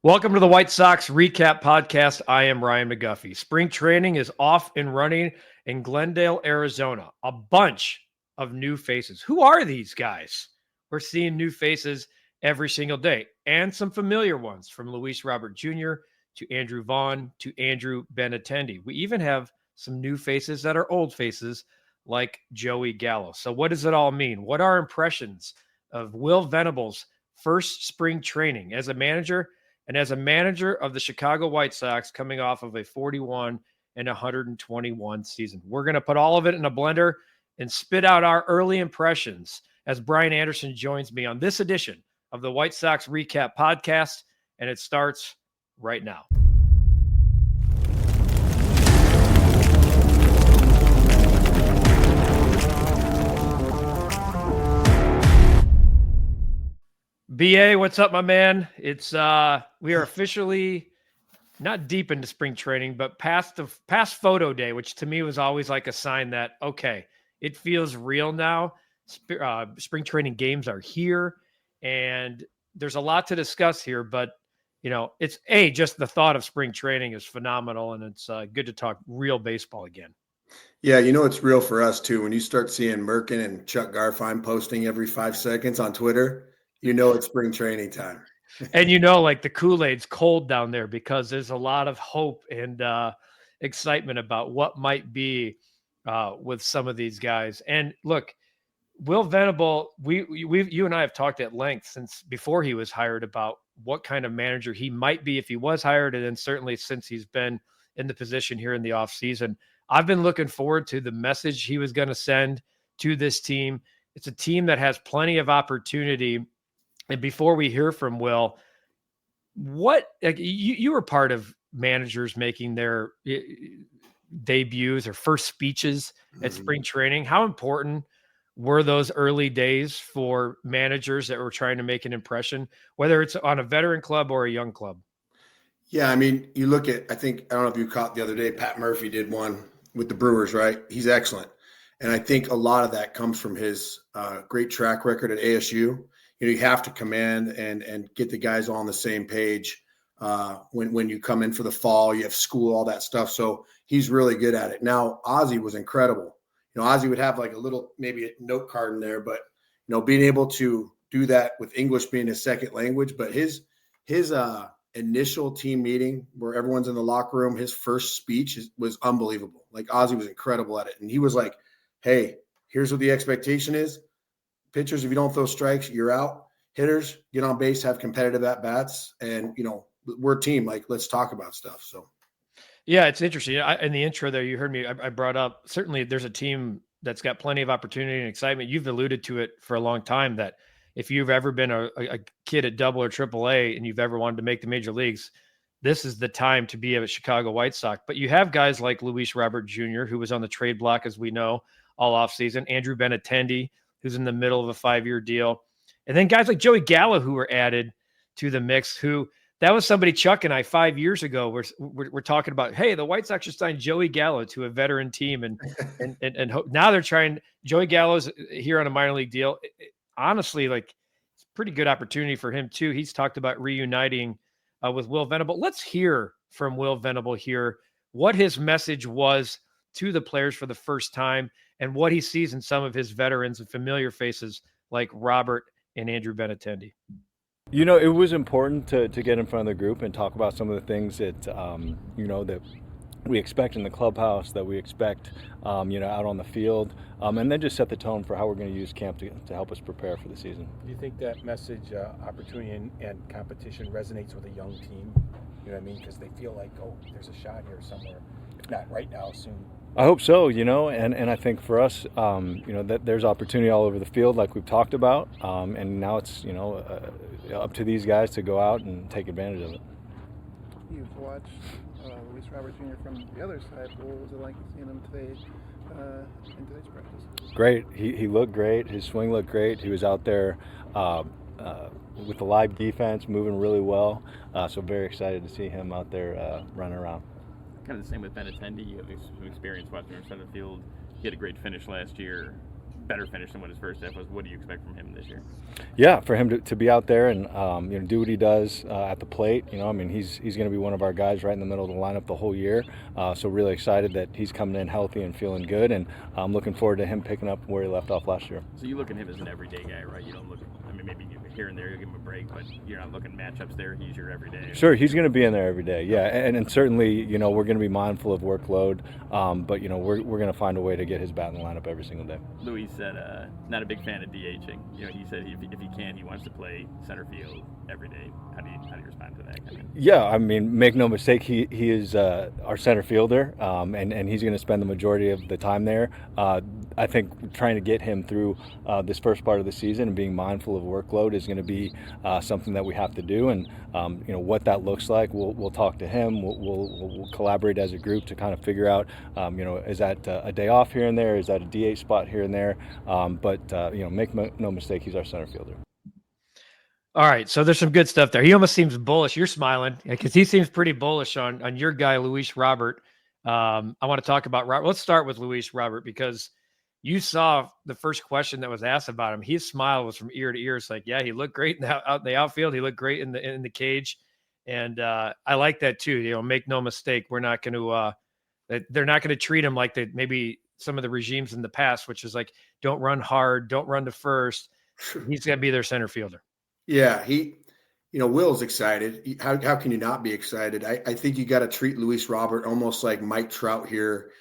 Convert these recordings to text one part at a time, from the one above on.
Welcome to the White Sox REKAP podcast. I am Ryan McGuffey. Spring training is off and running in Glendale, Arizona. A bunch of new faces. Who are these guys? We're seeing new faces every single day and some familiar ones, from Luis Robert Jr. to Andrew Vaughn to Andrew Benintendi. We even have some new faces that are old faces like Joey Gallo. So what does it all mean? What are impressions of Will Venable's first spring training as a manager? And as a manager of the Chicago White Sox, coming off of a 41 and 121 season, we're going to put all of it in a blender and spit out our early impressions as Brian Anderson joins me on this edition of the White Sox REKAP podcast. And it starts right now. BA, what's up, my man? It's we are officially not deep into spring training, but past photo day, which to me was always like a sign that, okay, it feels real now. Spring training games are here, and there's a lot to discuss here, but it's just the thought of spring training is phenomenal, and it's good to talk real baseball again. Yeah, it's real for us too. When you start seeing Merkin and Chuck Garfien posting every 5 seconds on Twitter, it's spring training time. And like the Kool-Aid's cold down there because there's a lot of hope and excitement about what might be with some of these guys. And look, Will Venable, you and I have talked at length since before he was hired about what kind of manager he might be if he was hired, and then certainly since he's been in the position here in the offseason. I've been looking forward to the message he was going to send to this team. It's a team that has plenty of opportunity. And before we hear from Will, you were part of managers making their debuts or first speeches at spring training. How important were those early days for managers that were trying to make an impression, whether it's on a veteran club or a young club? Yeah, I mean, you look at, I don't know if you caught the other day, Pat Murphy did one with the Brewers, right? He's excellent. And I think a lot of that comes from his great track record at ASU. You have to command and get the guys all on the same page when you come in for the fall. You have school, all that stuff. So he's really good at it. Now, Ozzie was incredible. Ozzie would have like a little, maybe a note card in there, but being able to do that with English being his second language. But his initial team meeting where everyone's in the locker room, his first speech was unbelievable. Like Ozzie was incredible at it, and he was like, "Hey, here's what the expectation is. Pitchers, if you don't throw strikes, you're out. Hitters, get on base, have competitive at-bats, and, we're a team. Like, let's talk about stuff." So, yeah, it's interesting. In the intro there, you heard me. I brought up, certainly there's a team that's got plenty of opportunity and excitement. You've alluded to it for a long time that if you've ever been a kid at Double or Triple A and you've ever wanted to make the major leagues, this is the time to be a Chicago White Sox. But you have guys like Luis Robert Jr., who was on the trade block, as we know, all offseason, Andrew Benintendi, who's in the middle of a 5-year deal. And then guys like Joey Gallo, who were added to the mix, that was somebody Chuck and I 5 years ago we're talking about, hey, the White Sox just signed Joey Gallo to a veteran team. And now they're trying, Joey Gallo's here on a minor league deal. Honestly, like, it's a pretty good opportunity for him too. He's talked about reuniting with Will Venable. Let's hear from Will Venable here, what his message was to the players for the first time, and what he sees in some of his veterans and familiar faces like Robert and Andrew Benintendi. It was important to get in front of the group and talk about some of the things that, that we expect in the clubhouse, that we expect, out on the field, and then just set the tone for how we're going to use camp to help us prepare for the season. Do you think that message, opportunity and competition resonates with a young team? You know what I mean? Because they feel like, oh, there's a shot here somewhere. Not right now, soon. I hope so, and I think for us, that there's opportunity all over the field like we've talked about, and now it's, up to these guys to go out and take advantage of it. You've watched Luis Robert Jr. from the other side. What was it like seeing him today in today's practice? Great. He looked great. His swing looked great. He was out there with the live defense, moving really well. So very excited to see him out there running around. Kind of the same with Benintendi. You have some experience watching him center field. He had a great finish last year. better finish than what his first half was. What do you expect from him this year? Yeah, for him to be out there and do what he does at the plate. He's going to be one of our guys right in the middle of the lineup the whole year. So really excited that he's coming in healthy and feeling good, and I'm looking forward to him picking up where he left off last year. So you look at him as an everyday guy, right? You don't look. Maybe here and there you'll give him a break, but you're not looking matchups there. He's your everyday. Sure, he's going to be in there every day. Yeah, and certainly we're going to be mindful of workload, but we're going to find a way to get his bat in the lineup every single day. Luis said not a big fan of DHing. He said if he can, he wants to play center field every day. How do you respond to that? Yeah, make no mistake, he is our center fielder, and he's going to spend the majority of the time there. I think trying to get him through this first part of the season and being mindful of workload is going to be something that we have to do, and what that looks like. We'll talk to him. We'll collaborate as a group to kind of figure out, is that a day off here and there? Is that a DH spot here and there? But make no mistake, he's our center fielder. All right, so there's some good stuff there. He almost seems bullish. You're smiling because he seems pretty bullish on your guy, Luis Robert. I want to talk about Robert. Let's start with Luis Robert, because you saw the first question that was asked about him. His smile was from ear to ear. It's like, yeah, he looked great out in the outfield. He looked great in the cage, and I like that too. Make no mistake, we're not going to. They're not going to treat him like maybe some of the regimes in the past, which is like, don't run hard, don't run to first. He's going to be their center fielder. Yeah, Will's excited. How can you not be excited? I think you got to treat Luis Robert almost like Mike Trout here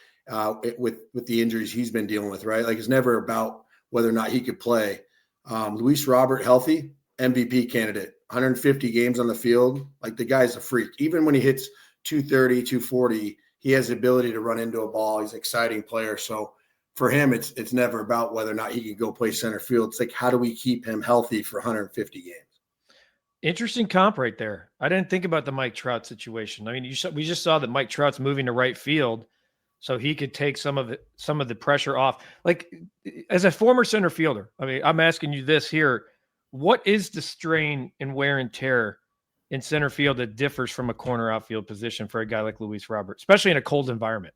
with the injuries he's been dealing with, right? Like, it's never about whether or not he could play. Luis Robert, healthy, MVP candidate, 150 games on the field. Like, the guy's a freak. Even when he hits 230, 240, he has the ability to run into a ball. He's an exciting player. So for him, it's never about whether or not he can go play center field. It's like, how do we keep him healthy for 150 games? Interesting comp right there. I didn't think about the Mike Trout situation. I mean, we just saw that Mike Trout's moving to right field, so he could take some of the pressure off. Like, as a former center fielder, I mean, I'm asking you this here: what is the strain and wear and tear in center field that differs from a corner outfield position for a guy like Luis Robert, especially in a cold environment?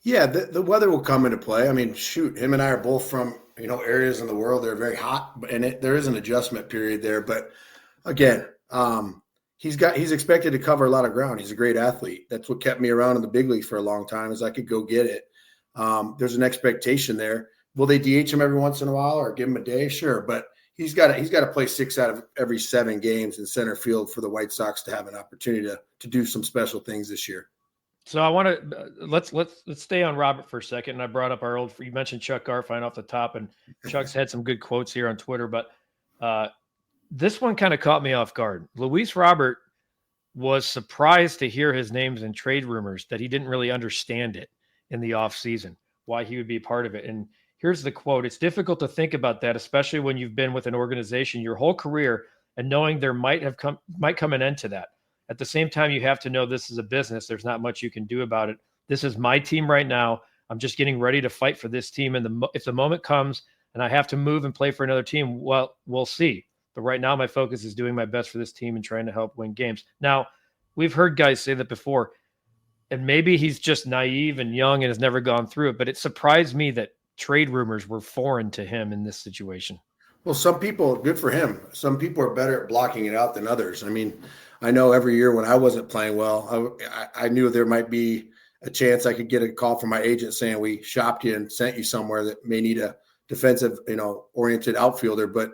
Yeah, the weather will come into play. I mean, shoot, him and I are both from areas in the world that are very hot, and there is an adjustment period there. But again, he's expected to cover a lot of ground. He's a great athlete. That's what kept me around in the big leagues for a long time, is I could go get it. There's an expectation there. Will they DH him every once in a while or give him a day? Sure, but he's got to play 6 out of every 7 games in center field for the White Sox to have an opportunity to do some special things this year. So I want to let's stay on Robert for a second. And I brought up you mentioned Chuck Garfien off the top, and Chuck's had some good quotes here on Twitter, but this one kind of caught me off guard. Luis Robert was surprised to hear his names in trade rumors, that he didn't really understand it in the offseason, why he would be part of it. And here's the quote: "It's difficult to think about that, especially when you've been with an organization your whole career and knowing there might come an end to that. At the same time, you have to know this is a business. There's not much you can do about it. This is my team right now. I'm just getting ready to fight for this team. And if the moment comes and I have to move and play for another team, well, we'll see. But right now, my focus is doing my best for this team and trying to help win games." Now, we've heard guys say that before, and maybe he's just naive and young and has never gone through it, but it surprised me that trade rumors were foreign to him in this situation. Well, some people, good for him. Some people are better at blocking it out than others. I mean, I know every year when I wasn't playing well, I knew there might be a chance I could get a call from my agent saying, "We shopped you and sent you somewhere that may need a defensive, oriented outfielder." But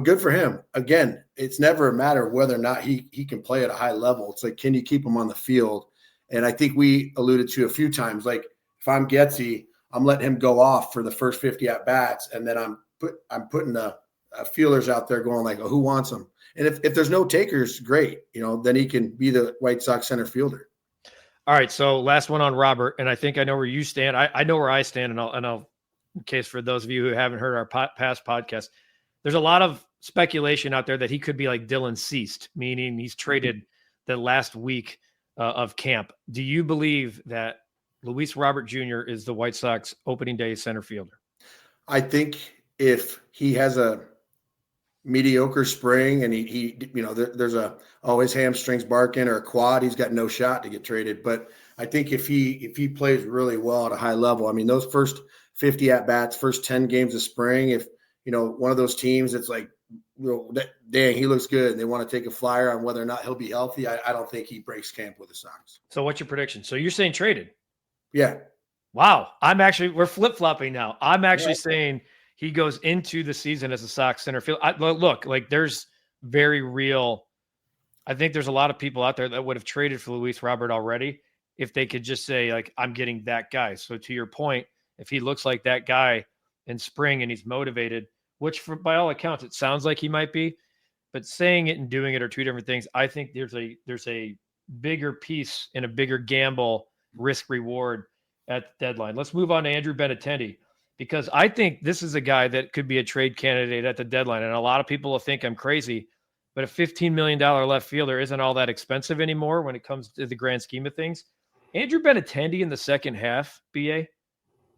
good for him. Again, it's never a matter of whether or not he can play at a high level. It's like, can you keep him on the field? And I think we alluded to a few times, like, if I'm Getsy, I'm letting him go off for the first 50 at bats, and then I'm putting the feelers out there going like, "Oh, who wants him?" And if there's no takers, great. Then he can be the White Sox center fielder. All right. So last one on Robert, and I think I know where you stand. I know where I stand, and I'll in case for those of you who haven't heard our past podcast, there's a lot of speculation out there that he could be like Dylan Ceased, meaning he's traded the last week of camp. Do you believe that Luis Robert Jr. is the White Sox opening day center fielder? I think if he has a mediocre spring, and he there's his hamstrings barking or a quad, he's got no shot to get traded. But I think if he plays really well at a high level, I mean, those first 50 at bats, first 10 games of spring, if one of those teams, it's like, dang, he looks good, and they want to take a flyer on whether or not he'll be healthy, I don't think he breaks camp with the Sox. So what's your prediction? So you're saying traded? Yeah. Wow. We're flip-flopping now. I'm actually saying he goes into the season as a Sox center field. Look, like there's very real. I think there's a lot of people out there that would have traded for Luis Robert already if they could just say, like, I'm getting that guy. So to your point, if he looks like that guy in spring and he's motivated, which by all accounts, it sounds like he might be, but saying it and doing it are two different things. I think there's a bigger piece and a bigger gamble risk reward at the deadline. Let's move on to Andrew Benintendi, because I think this is a guy that could be a trade candidate at the deadline. And a lot of people will think I'm crazy, but a $15 million left fielder isn't all that expensive anymore when it comes to the grand scheme of things. Andrew Benintendi in the second half, BA,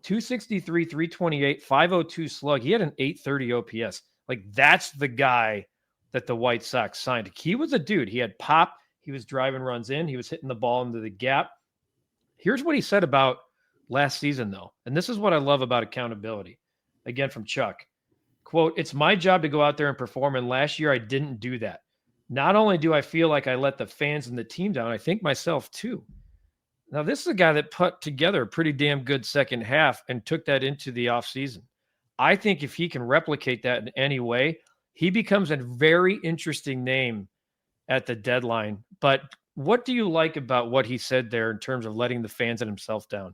263, 328, 502 slug. He had an 830 OPS. Like, that's the guy that the White Sox signed. He was a dude. He had pop. He was driving runs in. He was hitting the ball into the gap. Here's what he said about last season, though. And this is what I love about accountability. Again, from Chuck. Quote, "It's my job to go out there and perform, and last year I didn't do that. Not only do I feel like I let the fans and the team down, I think myself too." Now, this is a guy that put together a pretty damn good second half and took that into the offseason. I think if he can replicate that in any way, he becomes a very interesting name at the deadline. But what do you like about what he said there in terms of letting the fans and himself down?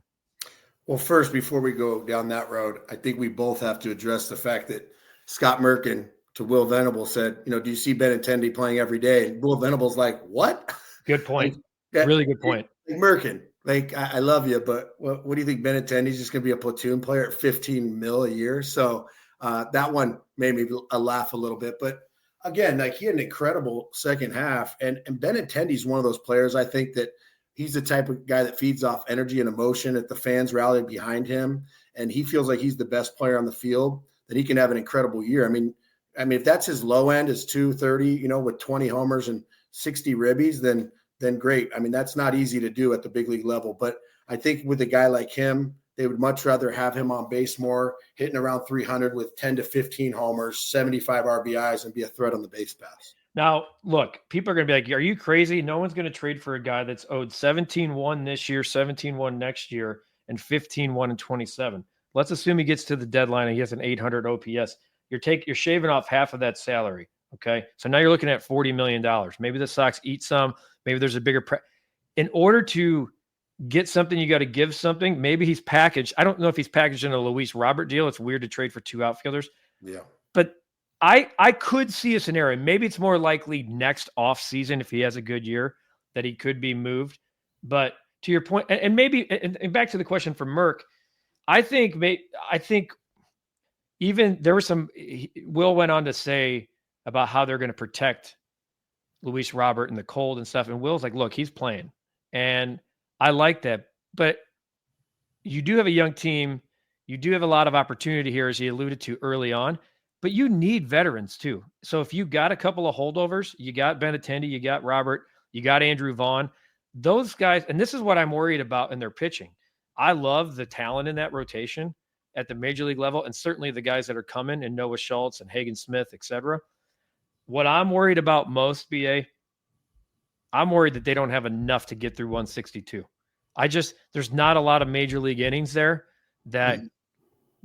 Well, first, before we go down that road, I think we both have to address the fact that Scott Merkin to Will Venable said, do you see Benintendi playing every day? And Will Venable's like, what? Good point. Really good point. Merkin, I love you, but what do you think? Benintendi's just going to be a platoon player at $15 million a year? So that one made me laugh a little bit. But again, he had an incredible second half. And Benintendi's one of those players, I think, that he's the type of guy that feeds off energy and emotion that the fans rally behind him. And he feels like he's the best player on the field, that he can have an incredible year. I mean, if that's his low end is 230, with 20 homers and 60 ribbies, then great. I mean, that's not easy to do at the big league level. But I think with a guy like him, they would much rather have him on base more, hitting around 300 with 10 to 15 homers, 75 RBIs, and be a threat on the base pass. Now, look, people are going to be like, are you crazy? No one's going to trade for a guy that's owed 17-1 this year, 17-1 next year, and 15-1 in 27. Let's assume he gets to the deadline and he has an 800 OPS. You're shaving off half of that salary, okay? So now you're looking at $40 million. Maybe the Sox eat some. Maybe there's a bigger in order to get something, you got to give something. Maybe he's packaged. I don't know if he's packaged in a Luis Robert deal. It's weird to trade for two outfielders. Yeah. But I could see a scenario. Maybe it's more likely next off season, if he has a good year, that he could be moved. But to your point, and maybe, and back to the question from Merck, I think even there was Will went on to say about how they're going to protect Luis Robert in the cold and stuff. And Will's like, look, he's playing. And I like that. But you do have a young team. You do have a lot of opportunity here, as he alluded to early on. But you need veterans too. So if you got a couple of holdovers, you got Benintendi, you got Robert, you got Andrew Vaughn, those guys, and this is what I'm worried about in their pitching. I love the talent in that rotation at the major league level, and certainly the guys that are coming, and Noah Schultz and Hagen Smith, et cetera. What I'm worried about most, BA, I'm worried that they don't have enough to get through 162. There's not a lot of major league innings there that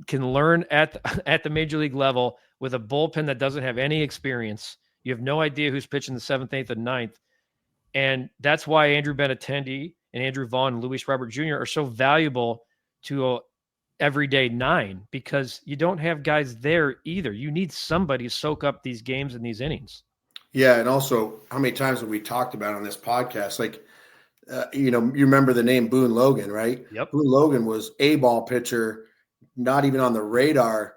can learn at the major league level with a bullpen that doesn't have any experience. You have no idea who's pitching the 7th, 8th, and 9th. And that's why Andrew Benintendi and Andrew Vaughn and Luis Robert Jr. are so valuable to a everyday 9, because you don't have guys there either. You need somebody to soak up these games and these innings. Yeah, and also, how many times have we talked about on this podcast? You remember the name Boone Logan, right? Yep. Boone Logan was a ball pitcher, not even on the radar.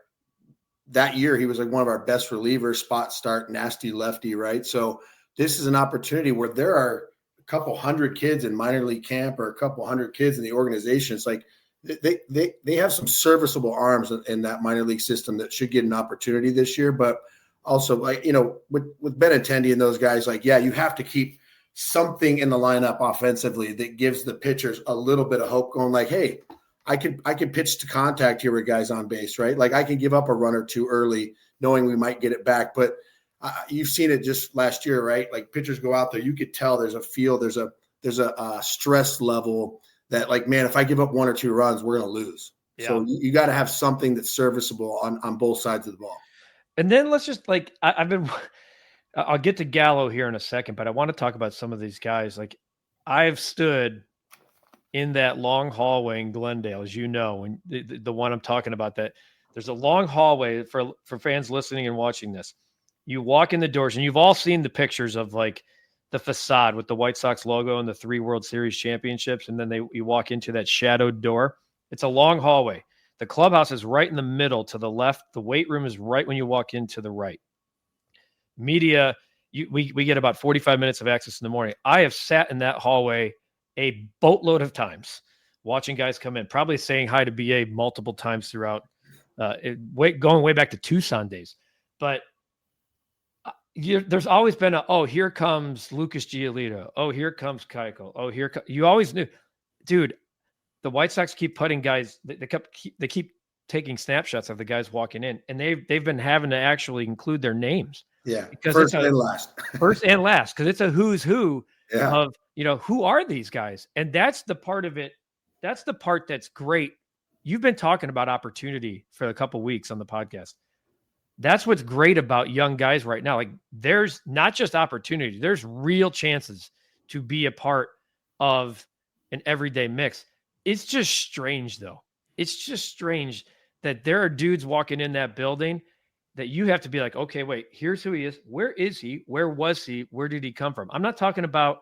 That year, he was like one of our best relievers, spot start, nasty lefty, right? So this is an opportunity where there are a couple hundred kids in minor league camp or a couple hundred kids in the organization. It's like they have some serviceable arms in that minor league system that should get an opportunity this year. But also, like, with Benintendi and those guys, like, yeah, you have to keep something in the lineup offensively that gives the pitchers a little bit of hope, going like, hey, I could pitch to contact here with guys on base, right? Like, I can give up a run or two early knowing we might get it back. But you've seen it just last year, right? Like, pitchers go out there, you could tell there's a feel, there's a stress level that, like, man, if I give up one or two runs, we're going to lose. Yeah. So you got to have something that's serviceable on both sides of the ball. And then let's just, like, I'll get to Gallo here in a second, but I want to talk about some of these guys. Like, I've stood in that long hallway in Glendale, as you know, and the one I'm talking about, that there's a long hallway for fans listening and watching this. You walk in the doors, and you've all seen the pictures of, like, the facade with the White Sox logo and the 3 World Series championships. And then you walk into that shadowed door. It's a long hallway. The clubhouse is right in the middle to the left. The weight room is right when you walk in to the right. Media, we get about 45 minutes of access in the morning. I have sat in that hallway a boatload of times watching guys come in, probably saying hi to BA multiple times throughout, going way back to Tucson days. But there's always been here comes Lucas Giolito. Oh, here comes Keuchel. Oh, you always knew, dude. The White Sox keep putting guys. They keep taking snapshots of the guys walking in, and they've been having to actually include their names. Yeah, because first and last. First and last, because it's a who's who of, who are these guys, and that's the part of it. That's the part that's great. You've been talking about opportunity for a couple weeks on the podcast. That's what's great about young guys right now. Like, there's not just opportunity, there's real chances to be a part of an everyday mix. It's just strange, though. It's just strange that there are dudes walking in that building that you have to be like, okay, wait, here's who he is. Where is he? Where was he? Where did he come from? I'm not talking about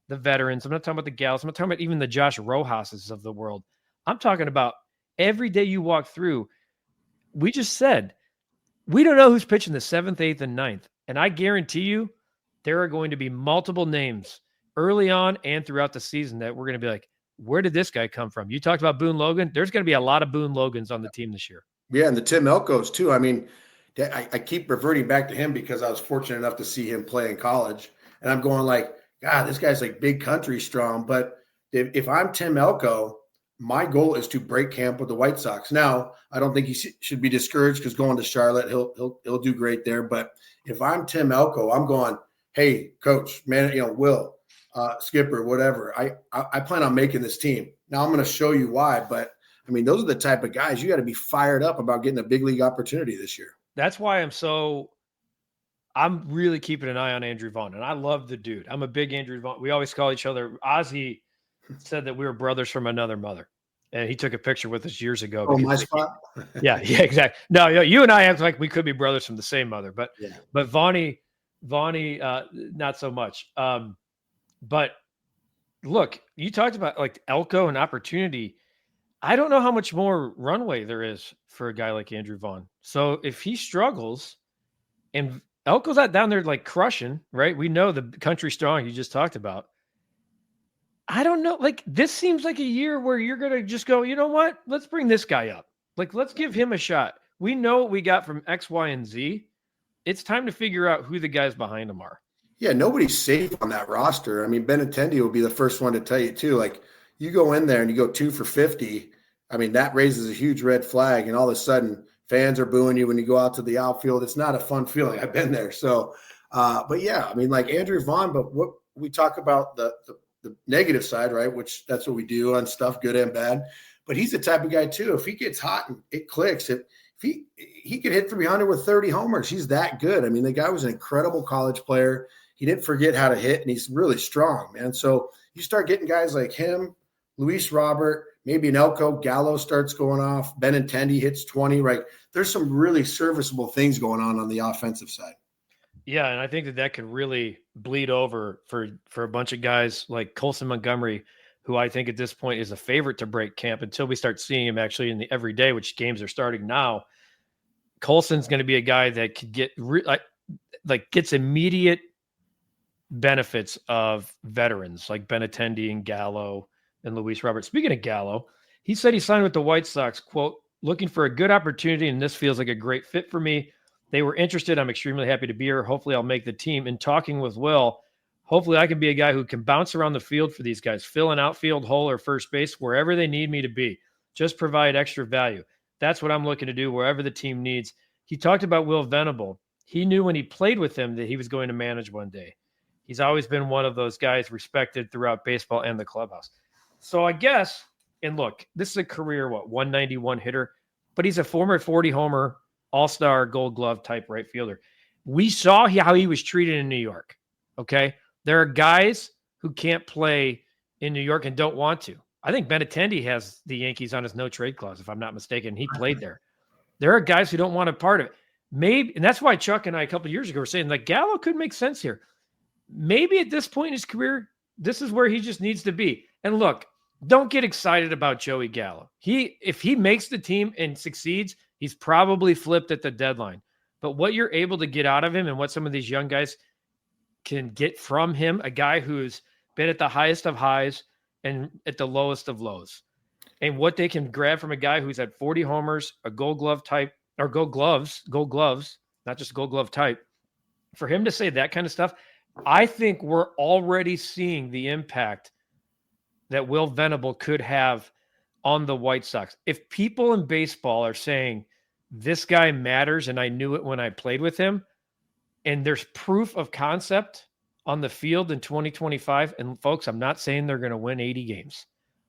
the veterans. I'm not talking about the Gallos. I'm not talking about even the Josh Rojas's of the world. I'm talking about every day you walk through. We just said, we don't know who's pitching the 7th, 8th, and 9th. And I guarantee you there are going to be multiple names early on and throughout the season that we're going to be like, where did this guy come from? You talked about Boone Logan. There's going to be a lot of Boone Logans on the team this year. Yeah, and the Tim Elkos too. I mean, I keep reverting back to him because I was fortunate enough to see him play in college. And I'm going like, God, this guy's like big country strong. But if I'm Tim Elko, my goal is to break camp with the White Sox. Now, I don't think he should be discouraged because going to Charlotte, he'll do great there. But if I'm Tim Elko, I'm going, hey, coach, man, Will, skipper, whatever. I plan on making this team. Now I'm going to show you why. But I mean, those are the type of guys you got to be fired up about getting a big league opportunity this year. That's why I'm really keeping an eye on Andrew Vaughn, and I love the dude. I'm a big Andrew Vaughn. We always call each other. Ozzie said that we were brothers from another mother, and he took a picture with us years ago. Oh, my spot. Yeah, exactly. No, you and I act like we could be brothers from the same mother, but Vaughnie, not so much. But look, you talked about like Elko and opportunity. I don't know how much more runway there is for a guy like Andrew Vaughn. So if he struggles and Elko's not down there like crushing, right? We know the country strong you just talked about. I don't know. Like, this seems like a year where you're going to just go, you know what? Let's bring this guy up. Like, let's give him a shot. We know what we got from X, Y, and Z. It's time to figure out who the guys behind him are. Yeah, nobody's safe on that roster. I mean, Benintendi will be the first one to tell you too. Like, you go in there and you go 2 for 50. I mean, that raises a huge red flag, and all of a sudden fans are booing you when you go out to the outfield. It's not a fun feeling. I've been there. So, but yeah, I mean, like Andrew Vaughn, but what we talk about the negative side, right? Which that's what we do on stuff, good and bad. But he's the type of guy too. If he gets hot and it clicks, if he could hit 300 with 30 homers, he's that good. I mean, the guy was an incredible college player. He didn't forget how to hit, and he's really strong, man. So you start getting guys like him, Luis Robert, maybe an Elko, Gallo starts going off, Benintendi hits 20, right? There's some really serviceable things going on the offensive side. Yeah, and I think that could really bleed over for a bunch of guys like Colson Montgomery, who I think at this point is a favorite to break camp until we start seeing him actually in the everyday, which games are starting now. Colson's going to be a guy that could get gets immediate benefits of veterans like Benintendi and Gallo and Luis Robert. Speaking of Gallo, he said he signed with the White Sox, quote, looking for a good opportunity, and this feels like a great fit for me. They were interested. I'm extremely happy to be here. Hopefully I'll make the team. In talking with Will, hopefully I can be a guy who can bounce around the field for these guys, fill an outfield hole or first base, wherever they need me to be. Just provide extra value. That's what I'm looking to do wherever the team needs. He talked about Will Venable. He knew when he played with him that he was going to manage one day. He's always been one of those guys respected throughout baseball and the clubhouse. So I guess, and look, this is a career, 191 hitter, but he's a former 40 homer, all-star Gold Glove type right fielder. We saw how he was treated in New York. Okay. There are guys who can't play in New York and don't want to. I think Benintendi has the Yankees on his no trade clause, if I'm not mistaken. He played there. There are guys who don't want a part of it. Maybe, and that's why Chuck and I a couple of years ago were saying like Gallo could make sense here. Maybe at this point in his career, this is where he just needs to be. And look, don't get excited about Joey Gallo. If he makes the team and succeeds, he's probably flipped at the deadline. But what you're able to get out of him and what some of these young guys can get from him, a guy who's been at the highest of highs and at the lowest of lows, and what they can grab from a guy who's had 40 homers, a Gold Glove type, or Gold Gloves, not just Gold Glove type. For him to say that kind of stuff, I think we're already seeing the impact that Will Venable could have on the White Sox. If people in baseball are saying this guy matters and I knew it when I played with him, and there's proof of concept on the field in 2025, and folks, I'm not saying they're going to win 80 games.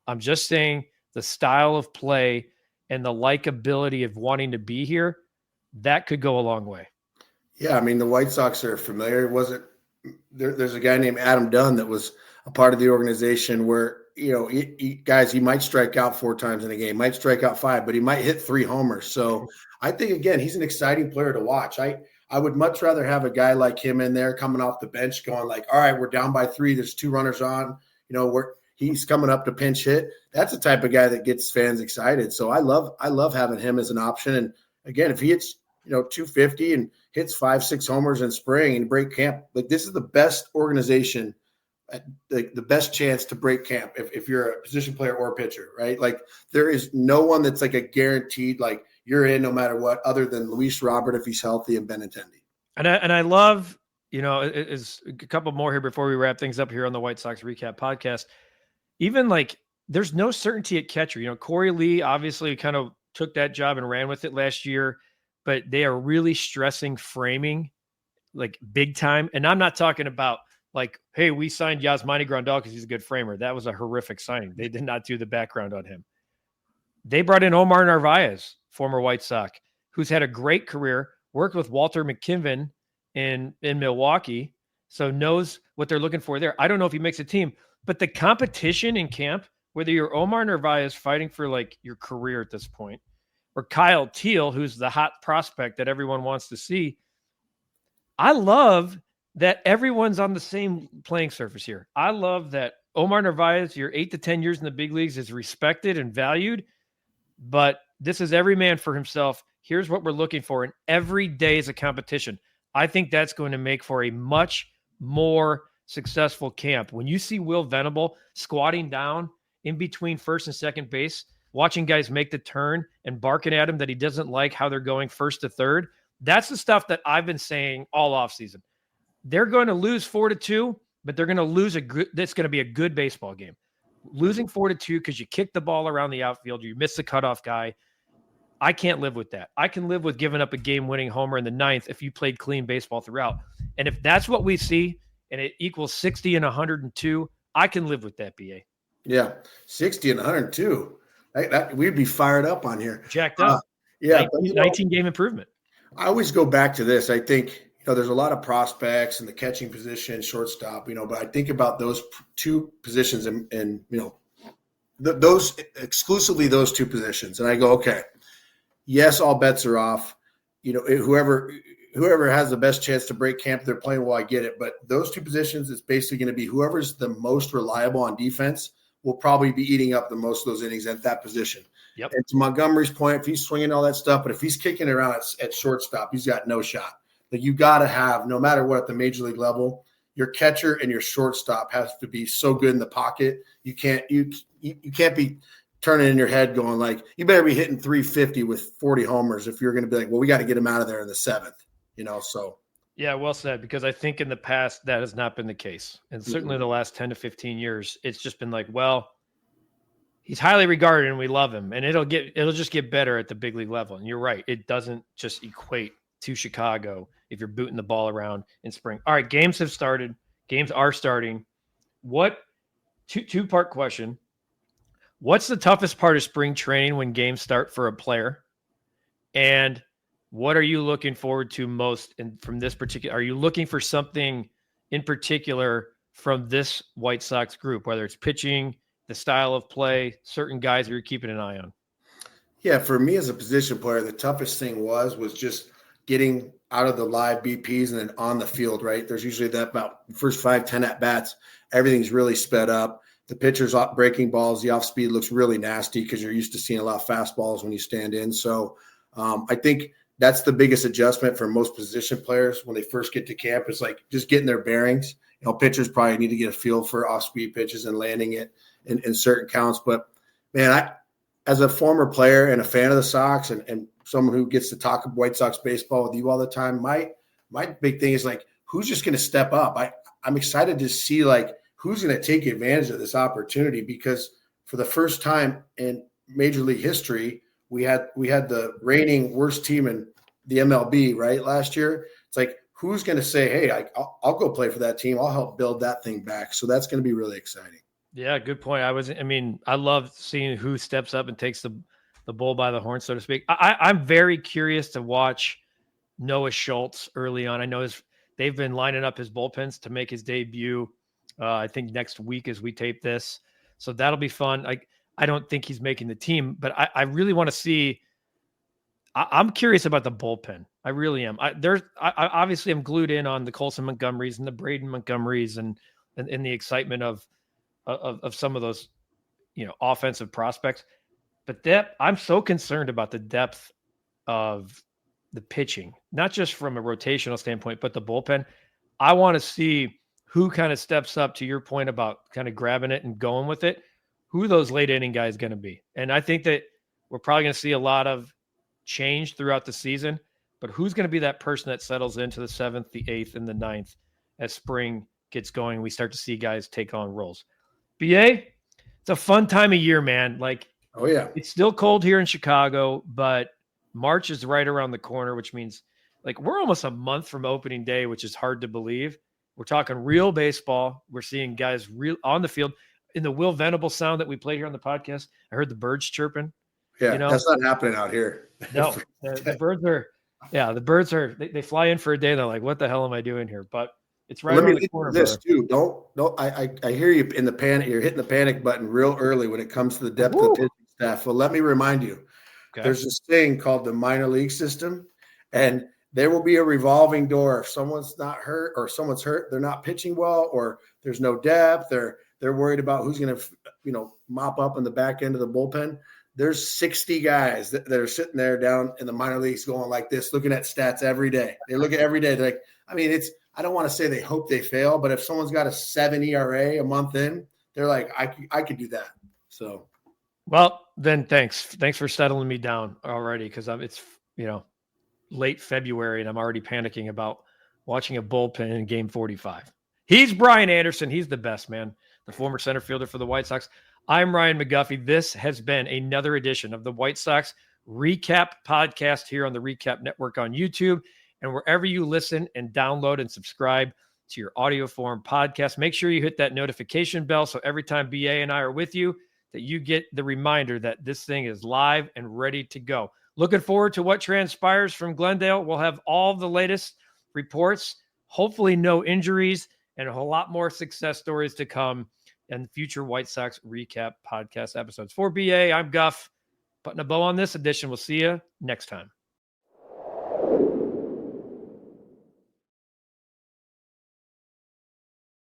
I'm just saying the style of play and the likability of wanting to be here, that could go a long way. Yeah, I mean, the White Sox are familiar. There's a guy named Adam Dunn that was a part of the organization where, he might strike out 4 times in a game, might strike out 5, but he might hit 3 homers. So I think, again, he's an exciting player to watch. I would much rather have a guy like him in there coming off the bench going like, all right, we're down by 3. There's 2 runners on, he's coming up to pinch hit. That's the type of guy that gets fans excited. So I love having him as an option. And again, if he hits, 250 and hits 5-6 homers in spring and break camp, like this is the best organization, the best chance to break camp if you're a position player or a pitcher, right? Like there is no one that's like a guaranteed, like you're in no matter what, other than Luis Robert if he's healthy and Benintendi. And I love, is a couple more here before we wrap things up here on the White Sox Recap podcast. Even like there's no certainty at catcher. Corey Lee obviously kind of took that job and ran with it last year, but they are really stressing framing like big time. And I'm not talking about like, hey, we signed Yasmani Grandal because he's a good framer. That was a horrific signing. They did not do the background on him. They brought in Omar Narvaez, former White Sox, who's had a great career, worked with Walter McKinven in Milwaukee, so knows what they're looking for there. I don't know if he makes a team, but the competition in camp, whether you're Omar Narvaez fighting for like your career at this point, or Kyle Teal, who's the hot prospect that everyone wants to see, I love that everyone's on the same playing surface here. I love that Omar Narvaez, your 8 to 10 years in the big leagues, is respected and valued, but this is every man for himself. Here's what we're looking for, and every day is a competition. I think that's going to make for a much more successful camp. When you see Will Venable squatting down in between first and second base, watching guys make the turn and barking at him that he doesn't like how they're going first to third, that's the stuff that I've been saying all offseason. They're going to lose 4-2, but they're going to lose that's going to be a good baseball game. Losing 4-2 because you kick the ball around the outfield, you miss the cutoff guy. I can't live with that. I can live with giving up a game-winning homer in the 9th if you played clean baseball throughout. And if that's what we see and it equals 60 and 102, I can live with that, BA. Yeah, 60 and 102. We'd be fired up on here. Jacked up. 19-game improvement. I always go back to this. I think, there's a lot of prospects in the catching position, shortstop, but I think about those 2 positions and those exclusively those 2 positions. And I go, okay, yes, all bets are off. Whoever has the best chance to break camp, they're playing well, I get it. But those 2 positions, it's basically going to be whoever's the most reliable on defense will probably be eating up the most of those innings at that position. Yep. And to Montgomery's point, if he's swinging all that stuff, but if he's kicking it around at shortstop, he's got no shot. Like you got to have, no matter what at the major league level, your catcher and your shortstop has to be so good in the pocket. You can't be turning in your head going like, you better be hitting 350 with 40 homers if you're going to be like, well, we got to get him out of there in the 7th. So. Yeah, well said, because I think in the past that has not been the case. And certainly the last 10 to 15 years, it's just been like, well, he's highly regarded and we love him, and it'll just get better at the big league level. And you're right. It doesn't just equate to Chicago if you're booting the ball around in spring. All right. Games have started. Games are starting. Two-part question. What's the toughest part of spring training when games start for a player? And what are you looking forward to most from this particular? Are you looking for something in particular from this White Sox group, whether it's pitching, the style of play, certain guys that you're keeping an eye on? Yeah, for me as a position player, the toughest thing was just getting out of the live BPs and then on the field, right? There's usually that about the first 5-10 at-bats, everything's really sped up. The pitcher's breaking balls, the off-speed looks really nasty because you're used to seeing a lot of fastballs when you stand in. So I think that's the biggest adjustment for most position players when they first get to camp, is like just getting their bearings. Pitchers probably need to get a feel for off-speed pitches and landing it in certain counts. But, man, as a former player and a fan of the Sox and someone who gets to talk White Sox baseball with you all the time, my big thing is, like, who's just going to step up? I'm excited to see, like, who's going to take advantage of this opportunity, because for the first time in Major League history, we had the reigning worst team in the MLB, right, last year. It's like, who's going to say, hey, I'll go play for that team. I'll help build that thing back. So that's going to be really exciting. Yeah, good point. I love seeing who steps up and takes the bull by the horn, so to speak. I'm very curious to watch Noah Schultz early on. I know they've been lining up his bullpens to make his debut, I think next week as we tape this. So that'll be fun. I don't think he's making the team, but I really want to see. I'm curious about the bullpen. I really am. I obviously am glued in on the Colson Montgomerys and the Braden Montgomerys and the excitement of some of those, offensive prospects. But I'm so concerned about the depth of the pitching, not just from a rotational standpoint, but the bullpen. I want to see who kind of steps up, to your point about kind of grabbing it and going with it, who those late inning guys going to be. And I think that we're probably going to see a lot of change throughout the season, but who's going to be that person that settles into the 7th, the 8th, and the 9th as spring gets going? We start to see guys take on roles. BA, it's a fun time of year, man. Like, oh yeah, it's still cold here in Chicago, but March is right around the corner, which means, like, we're almost a month from opening day, which is hard to believe. We're talking real baseball. We're seeing guys real on the field. In the Will Venable sound that we played here on the podcast, I heard the birds chirping. Yeah, that's not happening out here. No, the birds are, they fly in for a day. And they're like, what the hell am I doing here? But it's right around the corner. This too. I hear you in the panic. You're hitting the panic button real early when it comes to the depth of the pitching staff. Well, let me remind you, there's this thing called the minor league system, and there will be a revolving door. If someone's not hurt or someone's hurt, they're not pitching well, or there's no depth, they're worried about who's going to, mop up in the back end of the bullpen. There's 60 guys that are sitting there down in the minor leagues going like this, looking at stats every day. They look at every day. They're like, I don't want to say they hope they fail, but if someone's got a 7 ERA a month in, they're like, I could do that. So, well, then thanks for settling me down already, because it's late February and I'm already panicking about watching a bullpen in game 45. He's Brian Anderson. He's the best, man. The former center fielder for the White Sox. I'm Ryan McGuffey. This has been another edition of the White Sox Recap podcast here on the Recap Network on YouTube and wherever you listen and download and subscribe to your audio form podcast. Make sure you hit that notification bell so every time BA and I are with you, that you get the reminder that this thing is live and ready to go. Looking forward to what transpires from Glendale. We'll have all the latest reports, hopefully no injuries, and a whole lot more success stories to come in future White Sox Recap podcast episodes. For BA, I'm Guff. Putting a bow on this edition. We'll see you next time.